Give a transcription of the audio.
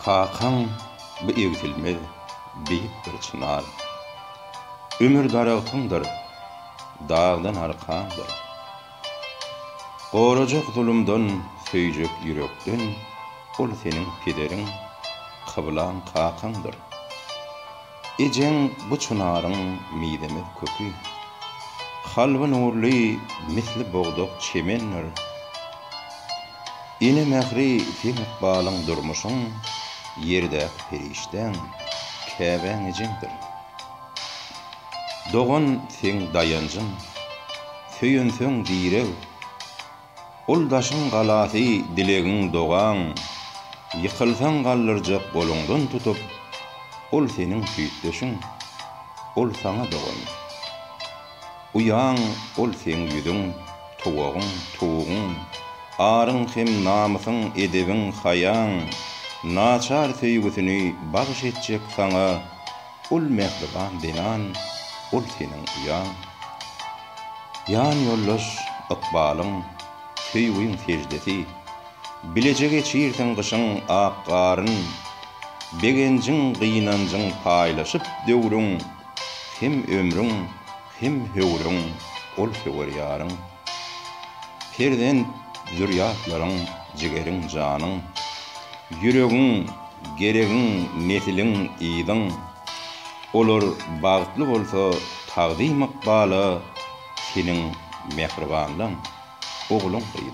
Hakan bu evtilmez beyip bir çınar. Ömür darağıtındır, dağdan arkandır. Qoracak zulümden, söýjek yürekden, ol senin pederin, kıblan kakandır. Eceň bu çınarın midemiz köpü, halvy nurly misli boğduk çemenler. Ine mehri sen ikbalyň durmuşyň, yerde perişten käbäň ejendir. Dogan sen dayanjyň, söyünseň direw, ol daşyň galasy dilegiň dogan, ýykylsaň gallyrjak goluňdan tutup, ol seniň süýtdeşiň, ol saňa dogan. Uyan ol sen ýüzüň, towagyň, tuğuň, arın hem namysyň, edebiň, haýaň, naçar söýgüsini bagş etjek saňa, ol mehriban denan, ol seniň uyan. Yan ýollaş ykbalyň, söýgüň secdesi, bilejek geçirsen gyşyň ak garyn, begenjiň gynanjyň paýlaşyp döwrüň, hem ömrüň, hem höwrüň, ol höwer ýaryň. Perden zürýatlaryň, jigeriň, janyň, yüregiň, geregiň, nesiliň, iýdiň, olar bagtly bolsa tagdym ykbaly, seniň mehribanlyň, ogluň gyýdyň.